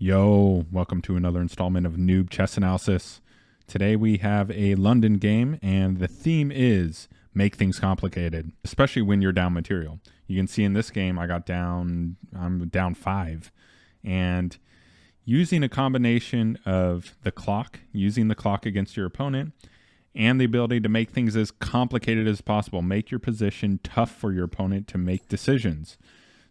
Yo, welcome to another installment of Noob Chess Analysis. Today we have a London game, and the theme is make things complicated, especially when you're down material. You can see in this game I'm down 5, and using a combination of using the clock against your opponent, and the ability to make things as complicated as possible, make your position tough for your opponent to make decisions.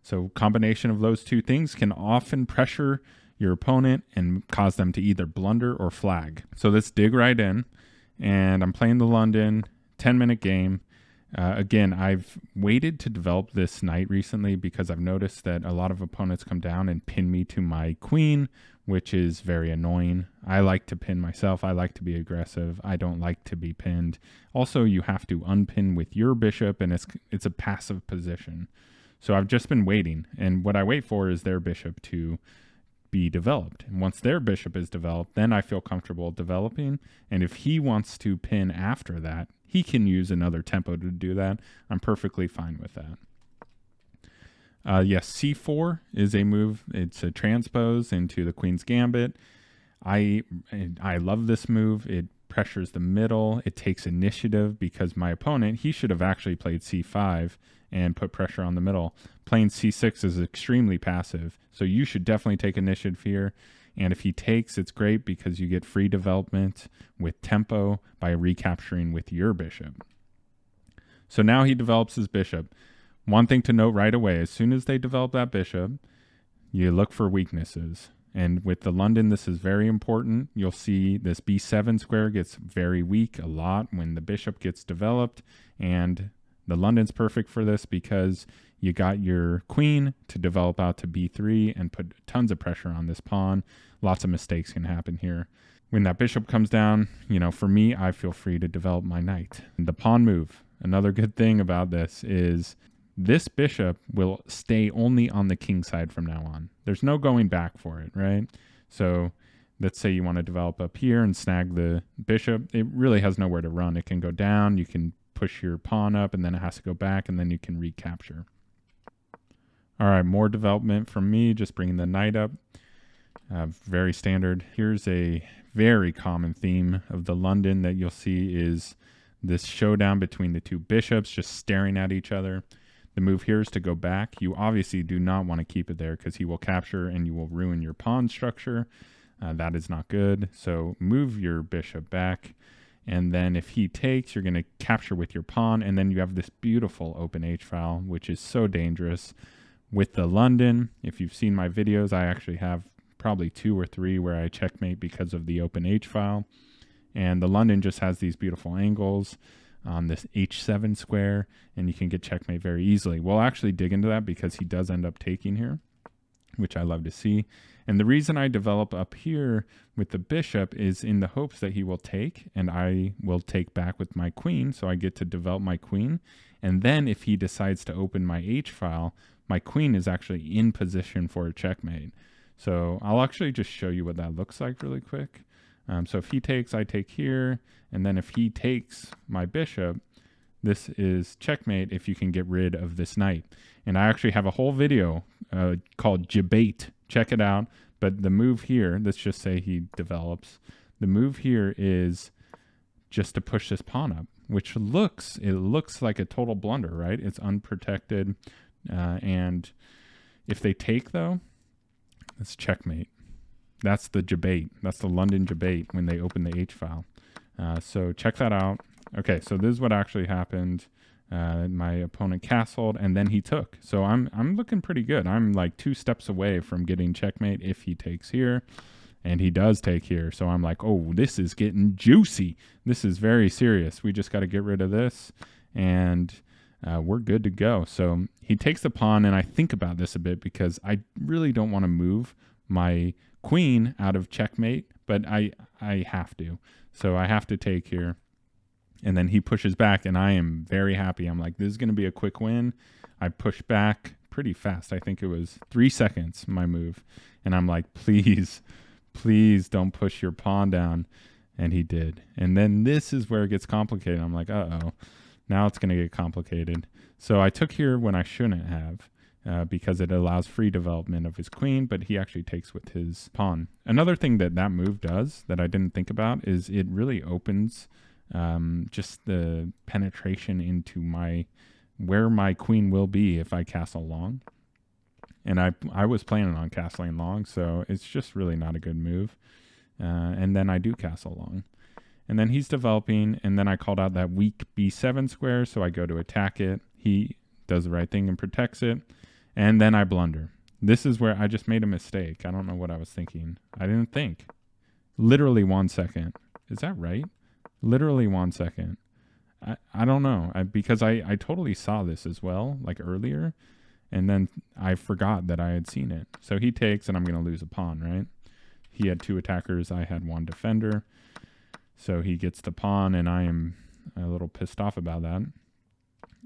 So combination of those two things can often pressure your opponent and cause them to either blunder or flag. So let's dig right in. And I'm playing the London 10-minute game. Again, I've waited to develop this knight recently because I've noticed that a lot of opponents come down and pin me to my queen, which is very annoying. I like to pin myself. I like to be aggressive. I don't like to be pinned. Also, you have to unpin with your bishop, and it's a passive position. So I've just been waiting, and what I wait for is their bishop to be developed. And once their bishop is developed, then I feel comfortable developing. And if he wants to pin after that, he can use another tempo to do that. I'm perfectly fine with that. Yes, c4 is a move. It's a transpose into the Queen's Gambit. I love this move. It pressures the middle. It takes initiative because my opponent, he should have actually played c5 and put pressure on the middle. Playing c6 is extremely passive, so you should definitely take initiative here. And if he takes, it's great because you get free development with tempo by recapturing with your bishop. So now he develops his bishop. One thing to note right away, as soon as they develop that bishop, you look for weaknesses. And with the London, this is very important. You'll see this b7 square gets very weak a lot when the bishop gets developed, and the London's perfect for this because you got your queen to develop out to b3 and put tons of pressure on this pawn. Lots of mistakes can happen here. When that bishop comes down, for me, I feel free to develop my knight. The pawn move. Another good thing about this is this bishop will stay only on the king side from now on. There's no going back for it, right? So let's say you want to develop up here and snag the bishop. It really has nowhere to run. It can go down. You can push your pawn up, and then it has to go back, and then you can recapture. All right, more development from me, just bringing the knight up. Very standard. Here's a very common theme of the London that you'll see is this showdown between the two bishops just staring at each other. The move here is to go back. You obviously do not want to keep it there because he will capture and you will ruin your pawn structure. That is not good. So move your bishop back. And then if he takes, you're going to capture with your pawn. And then you have this beautiful open H-file, which is so dangerous. With the London, if you've seen my videos, I actually have probably 2 or 3 where I checkmate because of the open H-file. And the London just has these beautiful angles on this H7 square, and you can get checkmate very easily. We'll actually dig into that because he does end up taking here, which I love to see. And the reason I develop up here with the bishop is in the hopes that he will take, and I will take back with my queen, so I get to develop my queen. And then if he decides to open my H-file, my queen is actually in position for a checkmate. So I'll actually just show you what that looks like really quick. So if he takes, I take here, and then if he takes my bishop, this is checkmate if you can get rid of this knight. And I actually have a whole video called Debate. Check it out. But the move here, let's just say he develops. The move here is just to push this pawn up, which looks like a total blunder, right? It's unprotected. And if they take, though, it's checkmate. That's the debate. That's the London debate when they open the H-file. So check that out. Okay, so this is what actually happened. My opponent castled, and then he took. So I'm looking pretty good. I'm like 2 steps away from getting checkmate if he takes here, and he does take here. So I'm like, oh, this is getting juicy. This is very serious. We just got to get rid of this, and we're good to go. So he takes the pawn, and I think about this a bit because I really don't want to move my queen out of checkmate, but I have to. So I have to take here. And then he pushes back, and I am very happy. I'm like, this is going to be a quick win. I push back pretty fast. I think it was 3 seconds, my move. And I'm like, please don't push your pawn down. And he did. And then this is where it gets complicated. I'm like, uh-oh, now it's going to get complicated. So I took here when I shouldn't have. because it allows free development of his queen, but he actually takes with his pawn. Another thing that that move does that I didn't think about is it really opens just the penetration into where my queen will be if I castle long. And I was planning on castling long, so it's just really not a good move. And then I do castle long. And then he's developing, and then I called out that weak b7 square, so I go to attack it. He does the right thing and protects it. And then I blunder. This is where I just made a mistake. I don't know what I was thinking. I didn't think. Literally 1 second. Is that right? Literally 1 second. I don't know. Because I totally saw this as well, like earlier. And then I forgot that I had seen it. So he takes, and I'm going to lose a pawn, right? He had 2 attackers. I had 1 defender. So he gets the pawn, and I am a little pissed off about that.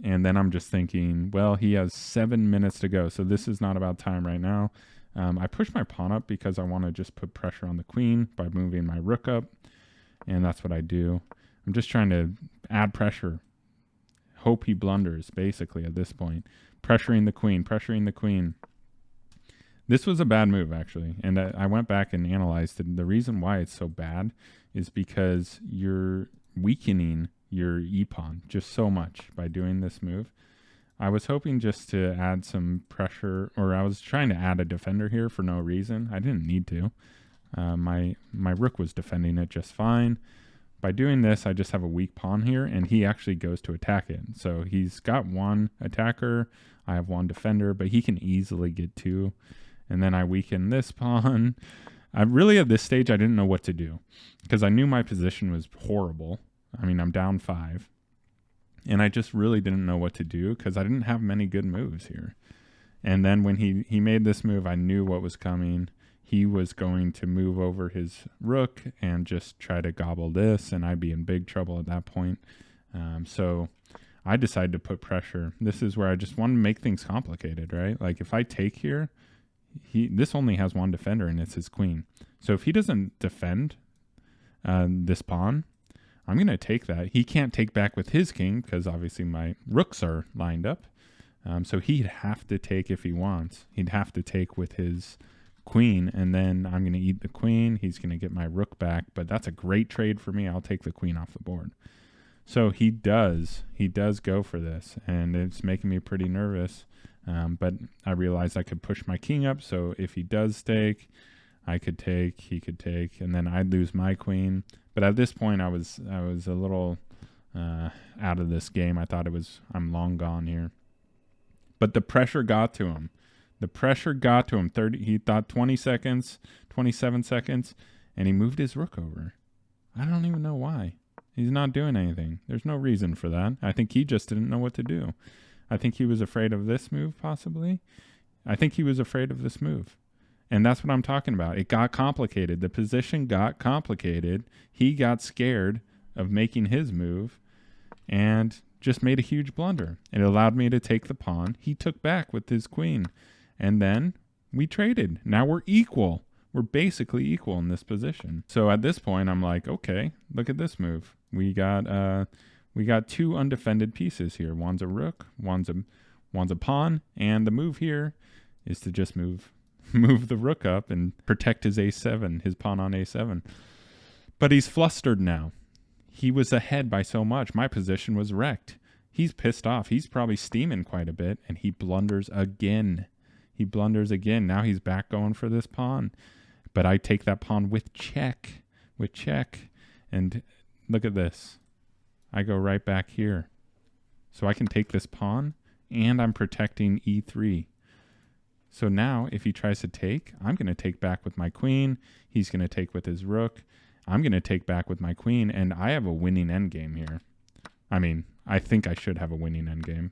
And then I'm just thinking, well, he has 7 minutes to go. So this is not about time right now. I push my pawn up because I want to just put pressure on the queen by moving my rook up. And that's what I do. I'm just trying to add pressure. Hope he blunders, basically, at this point. Pressuring the queen. This was a bad move, actually. And I went back and analyzed it. The reason why it's so bad is because you're weakening your e-pawn just so much by doing this move. I was hoping just to add some pressure, or I was trying to add a defender here for no reason. I didn't need to. My rook was defending it just fine. By doing this, I just have a weak pawn here, and he actually goes to attack it. So he's got 1 attacker. I have 1 defender, but he can easily get 2. And then I weaken this pawn. I really, at this stage, I didn't know what to do because I knew my position was horrible. I mean, I'm down 5. And I just really didn't know what to do because I didn't have many good moves here. And then when he made this move, I knew what was coming. He was going to move over his rook and just try to gobble this, and I'd be in big trouble at that point. So I decided to put pressure. This is where I just want to make things complicated, right? Like if I take here, this only has 1 defender, and it's his queen. So if he doesn't defend this pawn, I'm going to take that. He can't take back with his king because obviously my rooks are lined up. So he'd have to take if he wants. He'd have to take with his queen, and then I'm going to eat the queen. He's going to get my rook back, but that's a great trade for me. I'll take the queen off the board. So he does go for this, and it's making me pretty nervous. But I realized I could push my king up. So if he does take, I could take, he could take, and then I'd lose my queen. But at this point, I was a little out of this game. I thought I'm long gone here. But the pressure got to him. The pressure got to him. He thought 20 seconds, 27 seconds, and he moved his rook over. I don't even know why. He's not doing anything. There's no reason for that. I think he just didn't know what to do. I think he was afraid of this move, possibly. I think he was afraid of this move. And that's what I'm talking about. It got complicated. The position got complicated. He got scared of making his move and just made a huge blunder. It allowed me to take the pawn. He took back with his queen. And then we traded. Now we're equal. We're basically equal in this position. So at this point, I'm like, okay, look at this move. We got 2 undefended pieces here. One's a rook, one's a pawn, and the move here is to just move the rook up and protect his a7, his pawn on a7. But he's flustered now. He was ahead by so much. My position was wrecked. He's pissed off. He's probably steaming quite a bit, and he blunders again. Now he's back going for this pawn. But I take that pawn with check. And look at this. I go right back here. So I can take this pawn, and I'm protecting e3. So now if he tries to take, I'm going to take back with my queen. He's going to take with his rook. I'm going to take back with my queen, and I have a winning endgame here. I mean, I think I should have a winning endgame.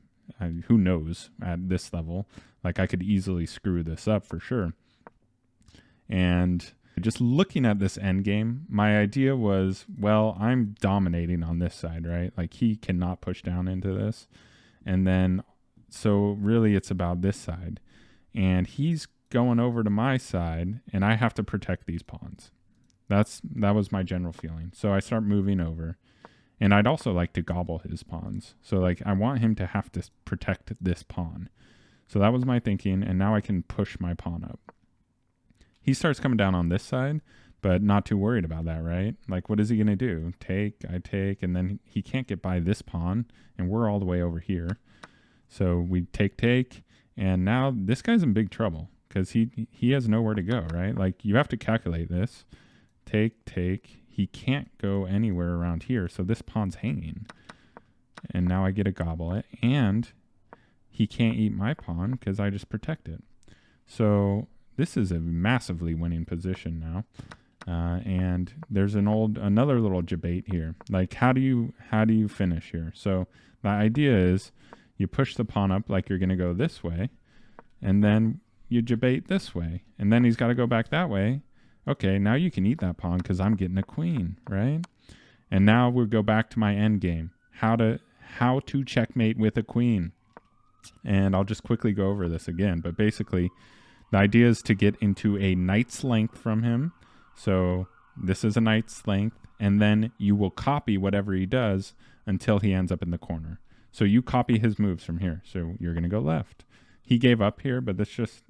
Who knows at this level? Like, I could easily screw this up for sure. And just looking at this endgame, my idea was, well, I'm dominating on this side, right? Like, he cannot push down into this. And then, so really it's about this side. And he's going over to my side, and I have to protect these pawns. That was my general feeling. So I start moving over. And I'd also like to gobble his pawns. So, like, I want him to have to protect this pawn. So that was my thinking, and now I can push my pawn up. He starts coming down on this side, but not too worried about that, right? Like, what is he going to do? I take, and then he can't get by this pawn, and we're all the way over here. So we take, and now this guy's in big trouble because he has nowhere to go, right? Like, you have to calculate this. Take. He can't go anywhere around here, so this pawn's hanging. And now I get a gobble it, and he can't eat my pawn because I just protect it. So this is a massively winning position now. And there's another little debate here. Like, how do you finish here? So the idea is you push the pawn up like you're going to go this way, and then you debate this way, and then he's got to go back that way. Okay, now you can eat that pawn because I'm getting a queen, right? And now we'll go back to my end game. How to checkmate with a queen. And I'll just quickly go over this again. But basically, the idea is to get into a knight's length from him. So this is a knight's length. And then you will copy whatever he does until he ends up in the corner. So you copy his moves from here. So you're going to go left. He gave up here, but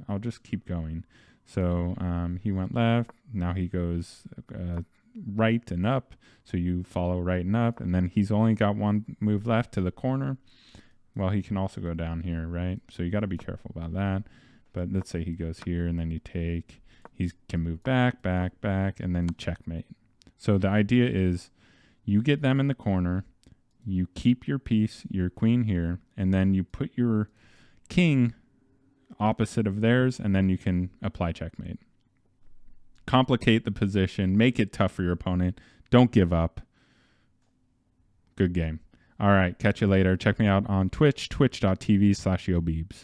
I'll just keep going. So he went left. Now he goes right and up. So you follow right and up. And then he's only got one move left to the corner. Well, he can also go down here, right? So you got to be careful about that. But let's say he goes here and then you take. He can move back, and then checkmate. So the idea is you get them in the corner. You keep your piece, your queen here, and then you put your king opposite of theirs, and then you can apply checkmate. Complicate the position. Make it tough for your opponent. Don't give up. Good game. All right, catch you later. Check me out on Twitch, twitch.tv/YoBeebs.